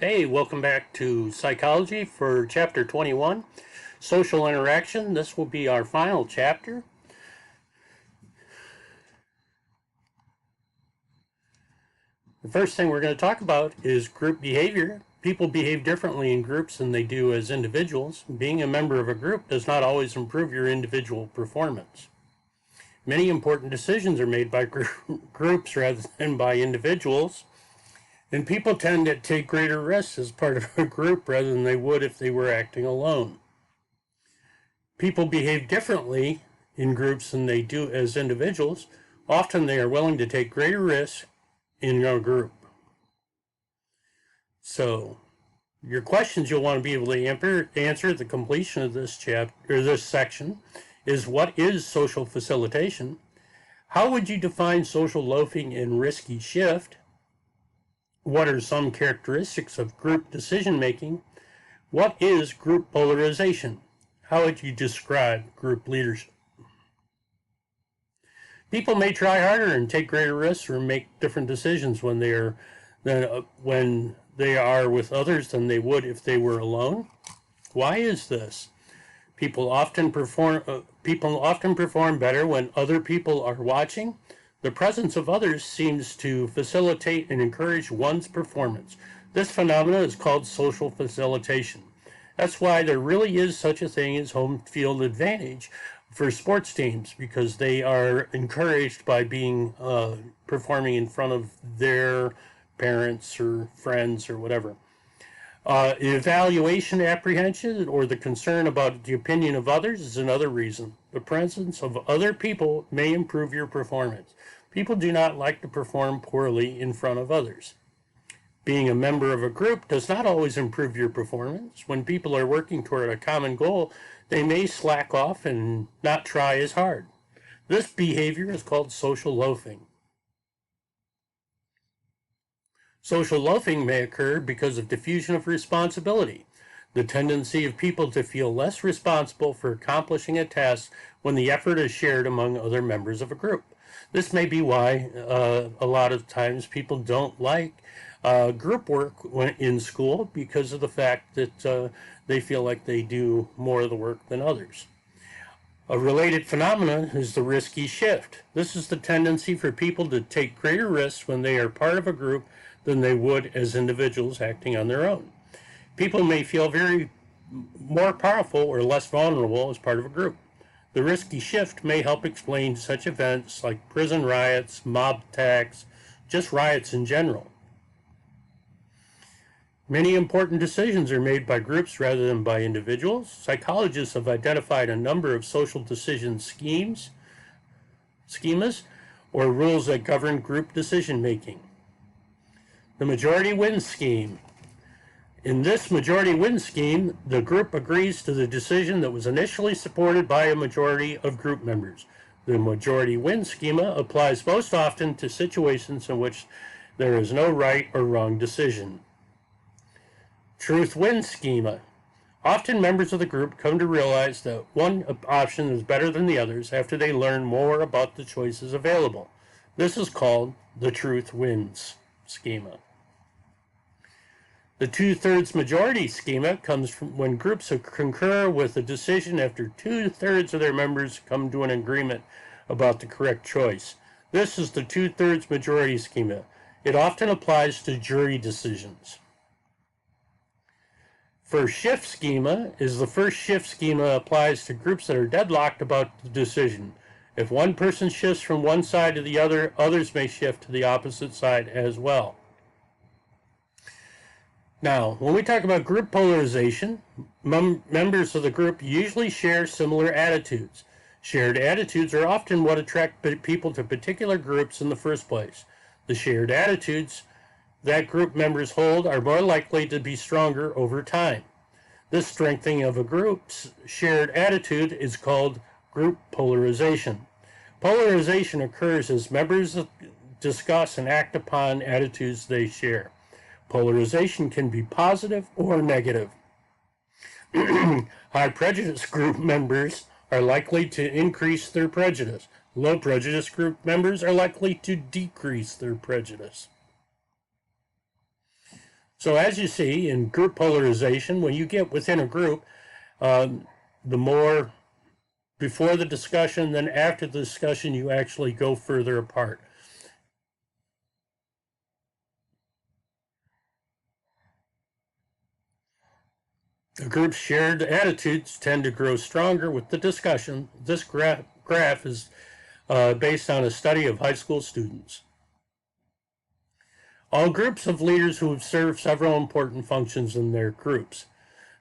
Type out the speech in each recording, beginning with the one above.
Hey, welcome back to Psychology for Chapter 21, Social Interaction. This will be our final chapter. The first thing we're going to talk about is group behavior. People behave differently in groups than they do as individuals. Being a member of a group does not always improve your individual performance. Many important decisions are made by groups rather than by individuals. And people tend to take greater risks as part of a group rather than they would if they were acting alone. People behave differently in groups than they do as individuals. Often they are willing to take greater risks in a group. So, your questions you'll want to be able to answer at the completion of this chapter or this section is: what is social facilitation? How would you define social loafing and risky shift? What are some characteristics of group decision-making? What is group polarization? How would you describe group leadership? People may try harder and take greater risks or make different decisions when they are with others than they would if they were alone. Why is this? People often perform better when other people are watching. The presence of others seems to facilitate and encourage one's performance. This phenomenon is called social facilitation. That's why there really is such a thing as home field advantage for sports teams, because they are encouraged by being performing in front of their parents or friends or whatever. Evaluation apprehension, or the concern about the opinion of others, is another reason. The presence of other people may improve your performance. People do not like to perform poorly in front of others. Being a member of a group does not always improve your performance. When people are working toward a common goal, they may slack off and not try as hard. This behavior is called social loafing. Social loafing may occur because of diffusion of responsibility, the tendency of people to feel less responsible for accomplishing a task when the effort is shared among other members of a group. This may be why a lot of times people don't like group work in school, because of the fact that they feel like they do more of the work than others. A related phenomenon is the risky shift. This is the tendency for people to take greater risks when they are part of a group than they would as individuals acting on their own. People may feel very more powerful or less vulnerable as part of a group. The risky shift may help explain such events like prison riots, mob attacks, just riots in general. Many important decisions are made by groups rather than by individuals. Psychologists have identified a number of social decision schemas, or rules that govern group decision making. The majority wins scheme. In this majority wins scheme, the group agrees to the decision that was initially supported by a majority of group members. The majority win schema applies most often to situations in which there is no right or wrong decision. Truth wins schema. Often members of the group come to realize that one option is better than the others after they learn more about the choices available. This is called the truth wins schema. The two-thirds majority schema comes from when groups concur with a decision after two-thirds of their members come to an agreement about the correct choice. This is the two-thirds majority schema. It often applies to jury decisions. First shift schema is the first shift schema applies to groups that are deadlocked about the decision. If one person shifts from one side to the other, others may shift to the opposite side as well. Now, when we talk about group polarization, members of the group usually share similar attitudes. Shared attitudes are often what attract people to particular groups in the first place. The shared attitudes that group members hold are more likely to be stronger over time. This strengthening of a group's shared attitude is called group polarization. Polarization occurs as members discuss and act upon attitudes they share. Polarization can be positive or negative. High prejudice group members are likely to increase their prejudice. Low prejudice group members are likely to decrease their prejudice. So as you see in group polarization, when you get within a group, the more before the discussion, then after the discussion, you actually go further apart. The group's shared attitudes tend to grow stronger with the discussion. This graph is based on a study of high school students. All groups of leaders who have served several important functions in their groups.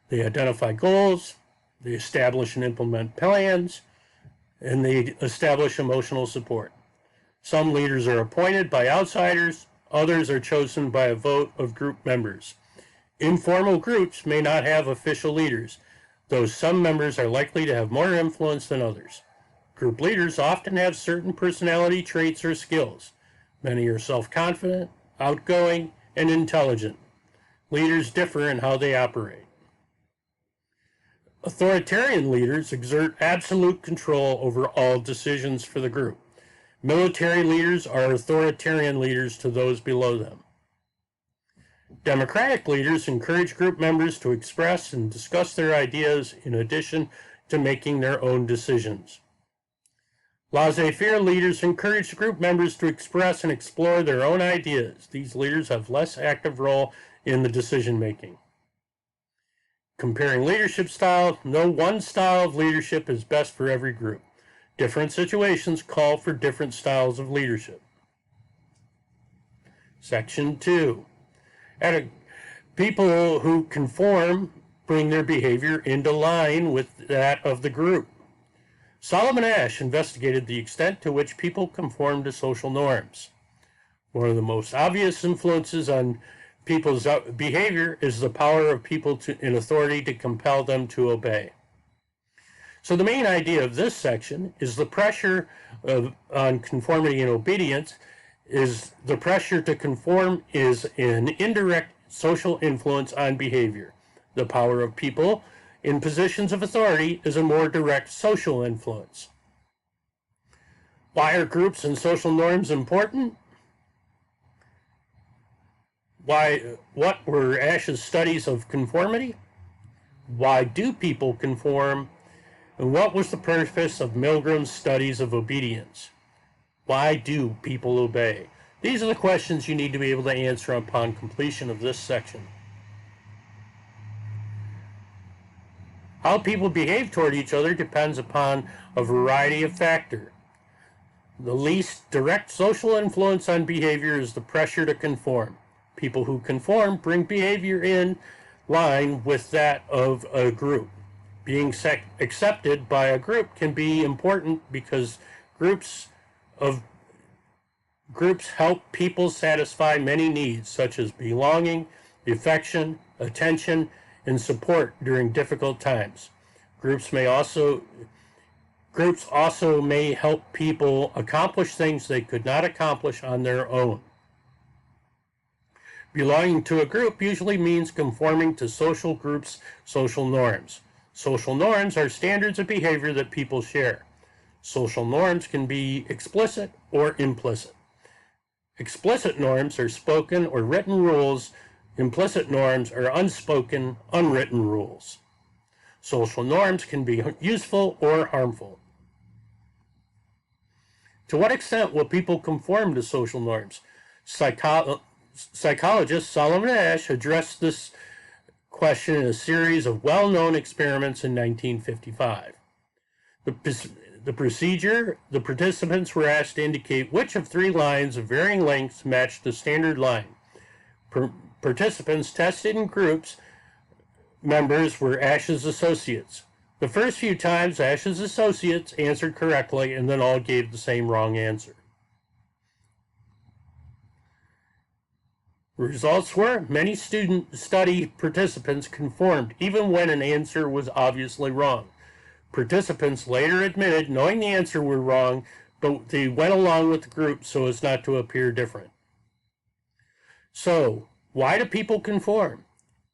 They identify goals, they establish and implement plans, and they establish emotional support. Some leaders are appointed by outsiders, others are chosen by a vote of group members. Informal groups may not have official leaders, though some members are likely to have more influence than others. Group leaders often have certain personality traits or skills. Many are self-confident, outgoing, and intelligent. Leaders differ in how they operate. Authoritarian leaders exert absolute control over all decisions for the group. Military leaders are authoritarian leaders to those below them. Democratic leaders encourage group members to express and discuss their ideas in addition to making their own decisions. Laissez-faire leaders encourage group members to express and explore their own ideas. These leaders have less active role in the decision-making. Comparing leadership style, no one style of leadership is best for every group. Different situations call for different styles of leadership. Section 2. People who conform bring their behavior into line with that of the group. Solomon Asch investigated the extent to which people conform to social norms. One of the most obvious influences on people's behavior is the power of people in authority to compel them to obey. So the main idea of this section is the pressure on conformity and obedience is the pressure to conform is an indirect social influence on behavior. The power of people in positions of authority is a more direct social influence. Why are groups and social norms important? What were Asch's studies of conformity? Why do people conform? And what was the purpose of Milgram's studies of obedience? Why do people obey? These are the questions you need to be able to answer upon completion of this section. How people behave toward each other depends upon a variety of factors. The least direct social influence on behavior is the pressure to conform. People who conform bring behavior in line with that of a group. Being accepted by a group can be important because groups help people satisfy many needs such as belonging, affection, attention, and support during difficult times. Groups also may help people accomplish things they could not accomplish on their own. Belonging to a group usually means conforming to social groups' social norms. Social norms are standards of behavior that people share. Social norms can be explicit or implicit. Explicit norms are spoken or written rules. Implicit norms are unspoken, unwritten rules. Social norms can be useful or harmful. To what extent will people conform to social norms? Psychologist Solomon Asch addressed this question in a series of well-known experiments in 1955. The procedure, the participants were asked to indicate which of three lines of varying lengths matched the standard line. Participants tested in groups members were Asch's associates. The first few times, Asch's associates answered correctly, and then all gave the same wrong answer. Results were many study participants conformed, even when an answer was obviously wrong. Participants later admitted knowing the answer were wrong, but they went along with the group so as not to appear different. So, why do people conform?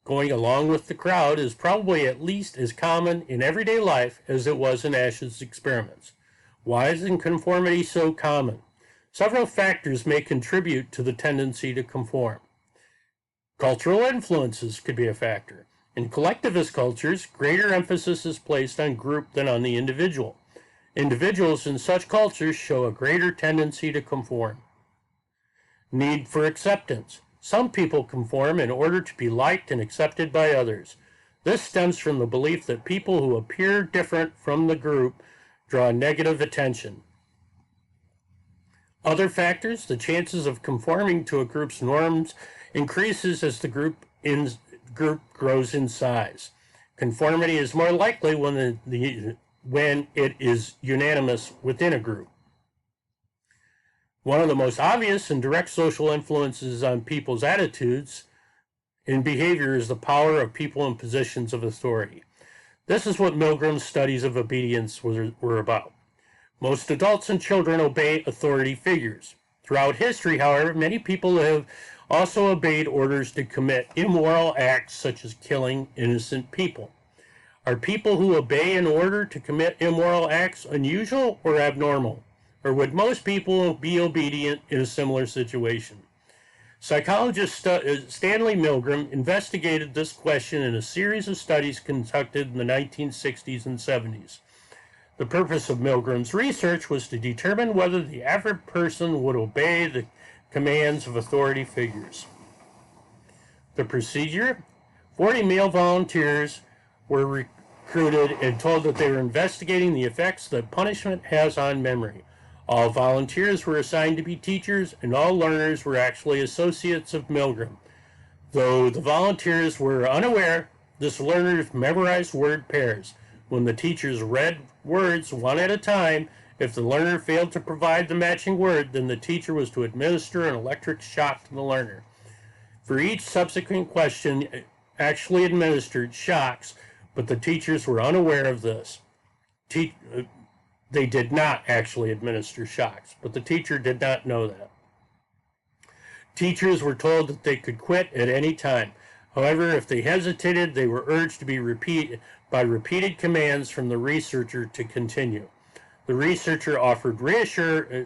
Going along with the crowd is probably at least as common in everyday life as it was in Asch's experiments. Why is conformity so common? Several factors may contribute to the tendency to conform. Cultural influences could be a factor. In collectivist cultures, greater emphasis is placed on group than on the individual. Individuals in such cultures show a greater tendency to conform. Need for acceptance. Some people conform in order to be liked and accepted by others. This stems from the belief that people who appear different from the group draw negative attention. Other factors, the chances of conforming to a group's norms increases as the group grows in size. Conformity is more likely when it is unanimous within a group. One of the most obvious and direct social influences on people's attitudes and behavior is the power of people in positions of authority. This is what Milgram's studies of obedience were about. Most adults and children obey authority figures. Throughout history, however, many people have also obeyed orders to commit immoral acts such as killing innocent people. Are people who obey an order to commit immoral acts unusual or abnormal? Or would most people be obedient in a similar situation? Psychologist Stanley Milgram investigated this question in a series of studies conducted in the 1960s and 70s. The purpose of Milgram's research was to determine whether the average person would obey the commands of authority figures. The procedure: 40 male volunteers were recruited and told that they were investigating the effects that punishment has on memory. All volunteers were assigned to be teachers, and all learners were actually associates of Milgram. Though the volunteers were unaware, this learners memorized word pairs. When the teachers read words one at a time, if the learner failed to provide the matching word, then the teacher was to administer an electric shock to the learner. For each subsequent question, actually administered shocks, but the teachers were unaware of this. They did not actually administer shocks, but the teacher did not know that. Teachers were told that they could quit at any time. However, if they hesitated, they were urged to be repeated commands from the researcher to continue. The researcher offered reassurances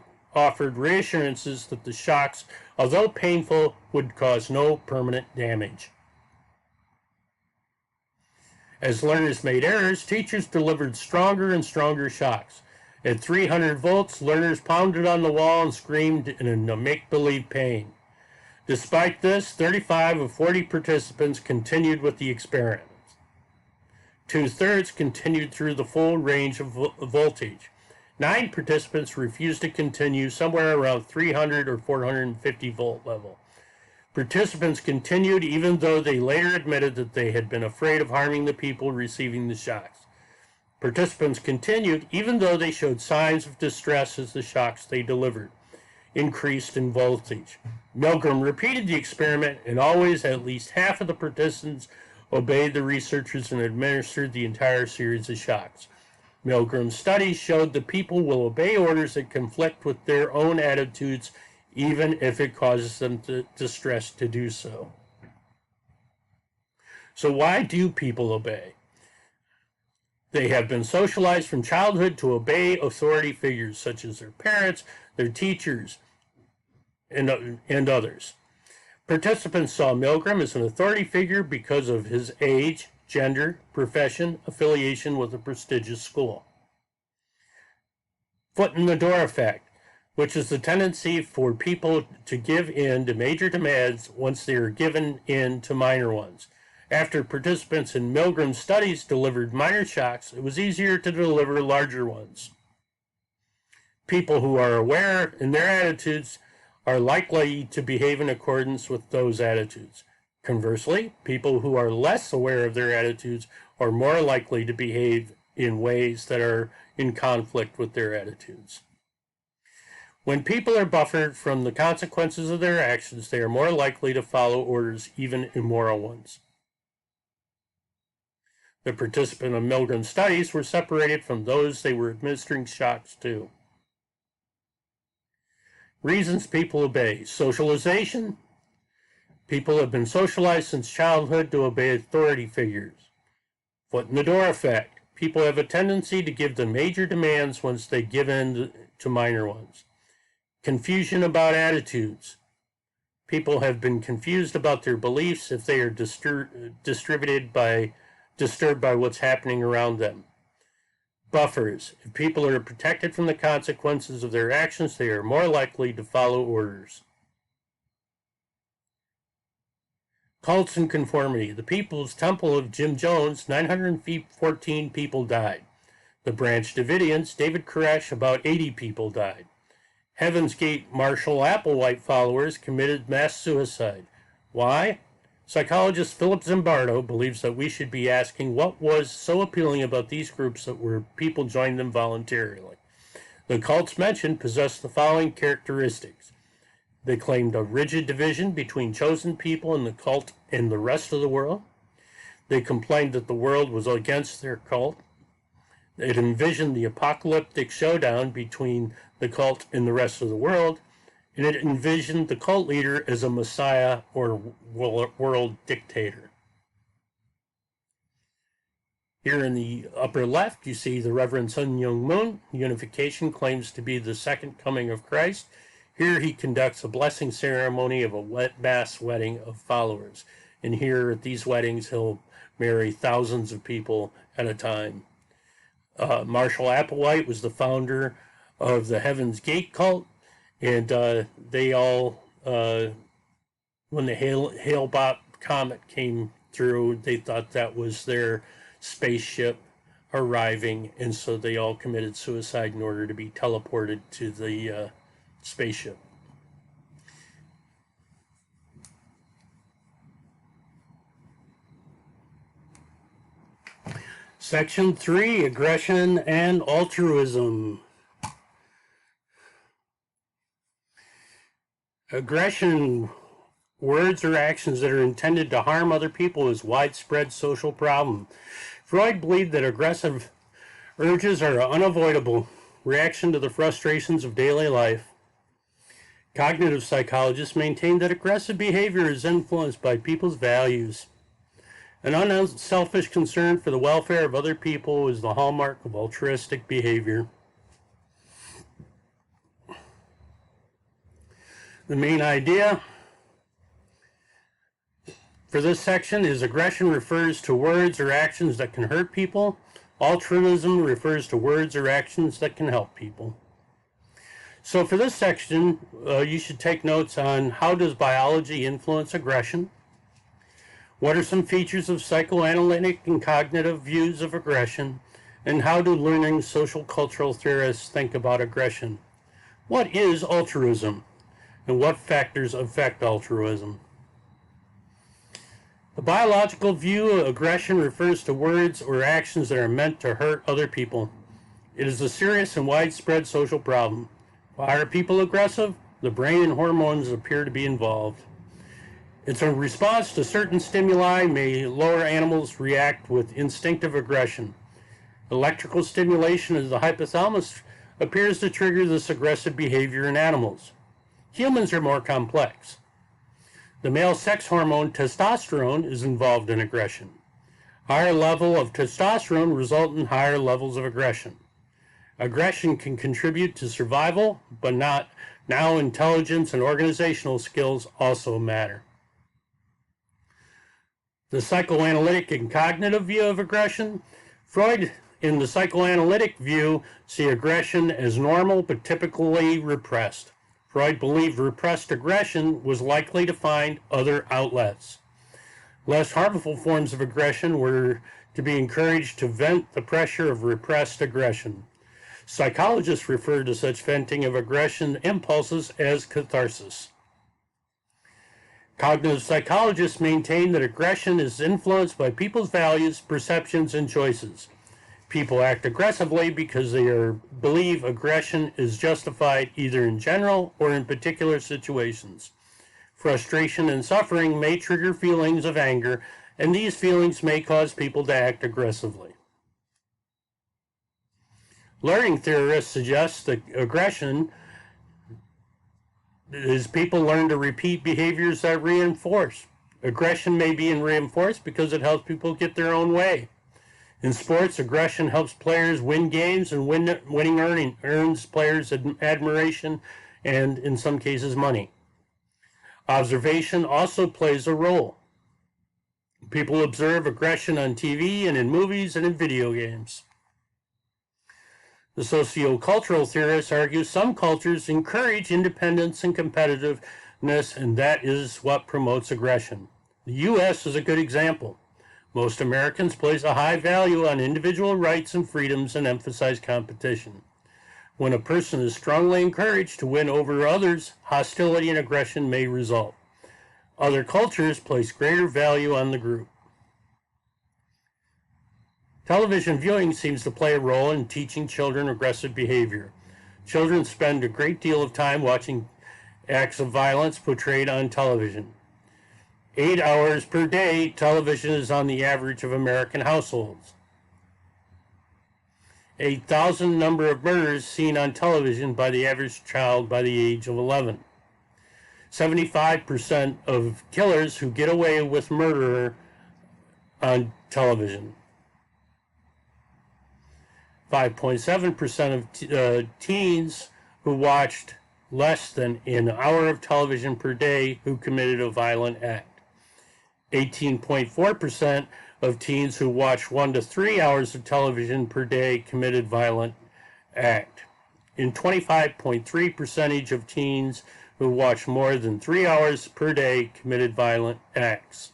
that the shocks, although painful, would cause no permanent damage. As learners made errors, teachers delivered stronger and stronger shocks. At 300 volts, learners pounded on the wall and screamed in a make-believe pain. Despite this, 35 of 40 participants continued with the experiment. 2/3 continued through the full range of voltage. 9 participants refused to continue somewhere around 300 or 450 volt level. Participants continued even though they later admitted that they had been afraid of harming the people receiving the shocks. Participants continued even though they showed signs of distress as the shocks they delivered increased in voltage. Milgram repeated the experiment, and always at least half of the participants obeyed the researchers and administered the entire series of shocks. Milgram's studies showed that people will obey orders that conflict with their own attitudes, even if it causes them distress to do so. So why do people obey? They have been socialized from childhood to obey authority figures such as their parents, their teachers, and others. Participants saw Milgram as an authority figure because of his age, gender, profession, affiliation with a prestigious school. Foot in the door effect, which is the tendency for people to give in to major demands once they are given in to minor ones. After participants in Milgram's studies delivered minor shocks, it was easier to deliver larger ones. People who are aware in their attitudes are likely to behave in accordance with those attitudes. Conversely, people who are less aware of their attitudes are more likely to behave in ways that are in conflict with their attitudes. When people are buffered from the consequences of their actions, they are more likely to follow orders, even immoral ones. The participants in Milgram's studies were separated from those they were administering shocks to. Reasons people obey. Socialization. People have been socialized since childhood to obey authority figures. Foot in the door effect. People have a tendency to give the major demands once they give in to minor ones. Confusion about attitudes. People have been confused about their beliefs if they are disturbed by what's happening around them. Buffers. If people are protected from the consequences of their actions, they are more likely to follow orders. Cults and Conformity. The People's Temple of Jim Jones, 914 people died. The Branch Davidians, David Koresh, about 80 people died. Heaven's Gate Marshall Applewhite followers committed mass suicide. Why? Psychologist Philip Zimbardo believes that we should be asking what was so appealing about these groups that people joined them voluntarily. The cults mentioned possessed the following characteristics. They claimed a rigid division between chosen people and the cult and the rest of the world. They complained that the world was against their cult. It envisioned the apocalyptic showdown between the cult and the rest of the world, and it envisioned the cult leader as a messiah or world dictator. Here in the upper left, you see the Reverend Sun Myung Moon. Unification claims to be the second coming of Christ. Here he conducts a blessing ceremony of a mass wedding of followers. And here at these weddings, he'll marry thousands of people at a time. Marshall Applewhite was the founder of the Heaven's Gate cult, and they all, when the Hale-Bopp comet came through, they thought that was their spaceship arriving, and so they all committed suicide in order to be teleported to the spaceship. Section 3, Aggression and Altruism. Aggression, words or actions that are intended to harm other people, is a widespread social problem. Freud believed that aggressive urges are an unavoidable reaction to the frustrations of daily life. Cognitive psychologists maintain that aggressive behavior is influenced by people's values. An unselfish concern for the welfare of other people is the hallmark of altruistic behavior. The main idea for this section is aggression refers to words or actions that can hurt people. Altruism refers to words or actions that can help people. So for this section, you should take notes on how does biology influence aggression? What are some features of psychoanalytic and cognitive views of aggression? And how do learning social cultural theorists think about aggression? What is altruism? And what factors affect altruism? The biological view of aggression refers to words or actions that are meant to hurt other people. It is a serious and widespread social problem. Why are people aggressive? The brain and hormones appear to be involved. It's a response to certain stimuli. Lower animals react with instinctive aggression. Electrical stimulation of the hypothalamus appears to trigger this aggressive behavior in animals. Humans are more complex. The male sex hormone testosterone is involved in aggression. Higher level of testosterone result in higher levels of aggression. Aggression can contribute to survival, but not now. Intelligence and organizational skills also matter. The psychoanalytic and cognitive view of aggression. Freud, in the psychoanalytic view, see aggression as normal but typically repressed. Freud believed repressed aggression was likely to find other outlets. Less harmful forms of aggression were to be encouraged to vent the pressure of repressed aggression. Psychologists refer to such venting of aggression impulses as catharsis. Cognitive psychologists maintain that aggression is influenced by people's values, perceptions, and choices. People act aggressively because they believe aggression is justified either in general or in particular situations. Frustration and suffering may trigger feelings of anger, and these feelings may cause people to act aggressively. Learning theorists suggest that aggression is people learn to repeat behaviors that reinforce. Aggression may be reinforced because it helps people get their own way. In sports, aggression helps players win games, and winning earns players admiration and, in some cases, money. Observation also plays a role. People observe aggression on TV and in movies and in video games. The sociocultural theorists argue some cultures encourage independence and competitiveness, and that is what promotes aggression. The U.S. is a good example. Most Americans place a high value on individual rights and freedoms and emphasize competition. When a person is strongly encouraged to win over others, hostility and aggression may result. Other cultures place greater value on the group. Television viewing seems to play a role in teaching children aggressive behavior. Children spend a great deal of time watching acts of violence portrayed on television. 8 hours per day, television is on the average of American households. 8,000 number of murders seen on television by the average child by the age of 11. 75% of killers who get away with murder on television. 5.7% of teens who watched less than an hour of television per day who committed a violent act. 18.4% of teens who watched 1 to 3 hours of television per day committed violent act. And 25.3% of teens who watched more than 3 hours per day committed violent acts.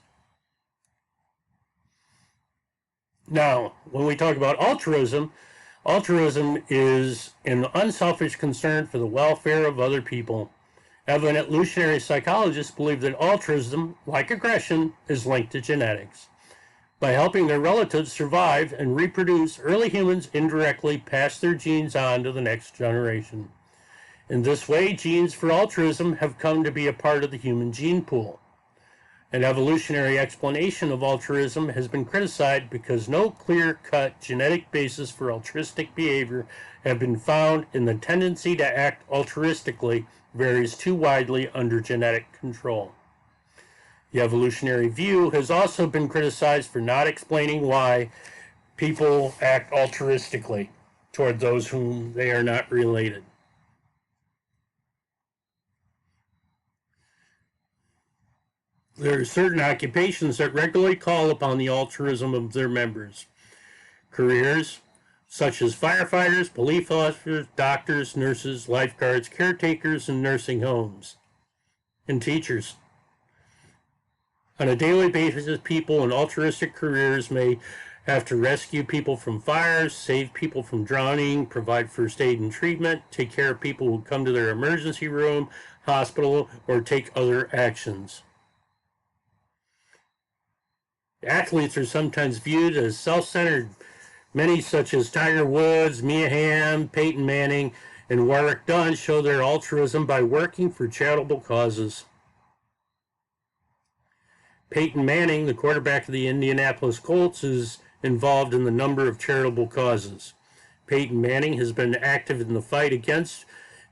Now, when we talk about altruism, altruism is an unselfish concern for the welfare of other people. Evolutionary psychologists believe that altruism, like aggression, is linked to genetics. By helping their relatives survive and reproduce, early humans indirectly pass their genes on to the next generation. In this way, genes for altruism have come to be a part of the human gene pool. An evolutionary explanation of altruism has been criticized because no clear-cut genetic basis for altruistic behavior have been found, and the tendency to act altruistically varies too widely under genetic control. The evolutionary view has also been criticized for not explaining why people act altruistically toward those whom they are not related. There are certain occupations that regularly call upon the altruism of their members. Careers such as firefighters, police officers, doctors, nurses, lifeguards, caretakers in nursing homes, and teachers. On a daily basis, people in altruistic careers may have to rescue people from fires, save people from drowning, provide first aid and treatment, take care of people who come to their emergency room, hospital, or take other actions. Athletes are sometimes viewed as self-centered. Many, such as Tiger Woods, Mia Hamm, Peyton Manning, and Warwick Dunn, show their altruism by working for charitable causes. Peyton Manning, the quarterback of the Indianapolis Colts, is involved in a number of charitable causes. Peyton Manning has been active in the fight against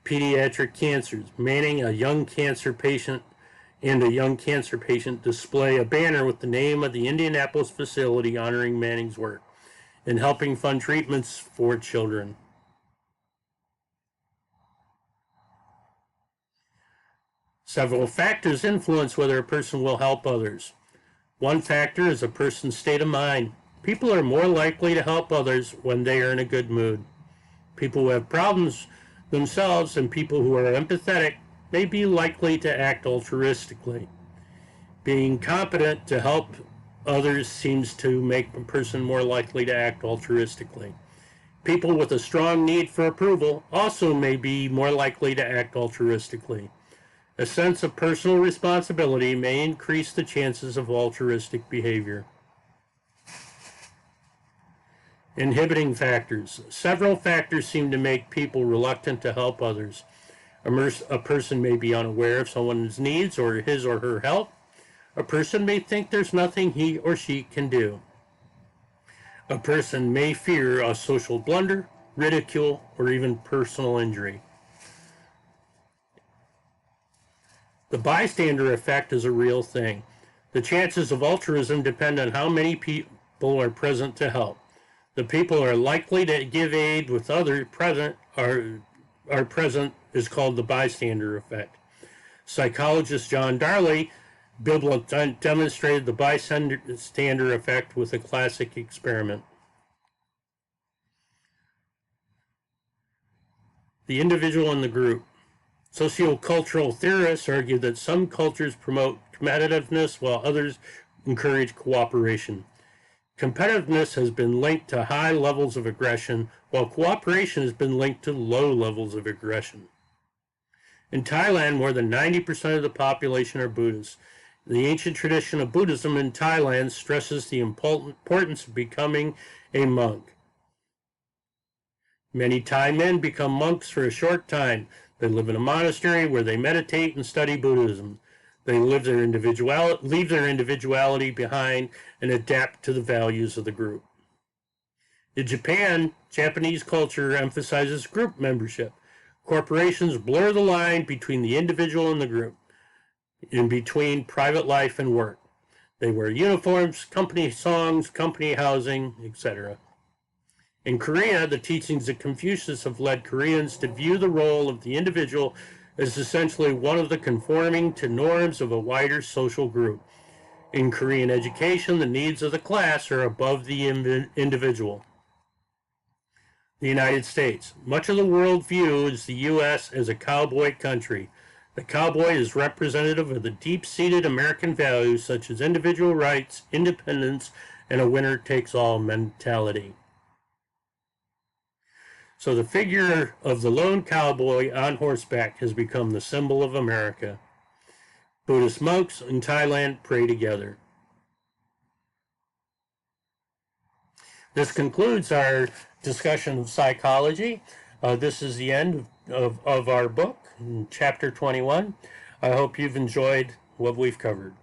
pediatric cancers. Manning, a young cancer patient, display a banner with the name of the Indianapolis facility honoring Manning's work and helping fund treatments for children. Several factors influence whether a person will help others. One factor is a person's state of mind. People are more likely to help others when they are in a good mood. People who have problems themselves and people who are empathetic may be likely to act altruistically. Being competent to help others seems to make a person more likely to act altruistically. People with a strong need for approval also may be more likely to act altruistically. A sense of personal responsibility may increase the chances of altruistic behavior. Inhibiting factors. Several factors seem to make people reluctant to help others. A person may be unaware of someone's needs or his or her help. A person may think there's nothing he or she can do. A person may fear a social blunder, ridicule, or even personal injury. The bystander effect is a real thing. The chances of altruism depend on how many people are present to help. The people who are likely to give aid with others present are present is called the bystander effect. Psychologist John Darley demonstrated the bystander effect with a classic experiment. The individual and the group. Sociocultural theorists argue that some cultures promote competitiveness while others encourage cooperation. Competitiveness has been linked to high levels of aggression, while cooperation has been linked to low levels of aggression. In Thailand, more than 90% of the population are Buddhists. The ancient tradition of Buddhism in Thailand stresses the importance of becoming a monk. Many Thai men become monks for a short time. They live in a monastery where they meditate and study Buddhism. They leave their individuality behind and adapt to the values of the group. In Japan, Japanese culture emphasizes group membership. Corporations blur the line between the individual and the group, in between private life and work. They wear uniforms, company songs, company housing, etc. In Korea, the teachings of Confucius have led Koreans to view the role of the individual as essentially one of the conforming to norms of a wider social group. In Korean education, the needs of the class are above the individual. The United States. Much of the world views the U.S. as a cowboy country. The cowboy is representative of the deep-seated American values such as individual rights, independence, and a winner-takes-all mentality. So the figure of the lone cowboy on horseback has become the symbol of America. Buddhist monks in Thailand pray together. This concludes our discussion of psychology. This is the end of our book, chapter 21. I hope you've enjoyed what we've covered.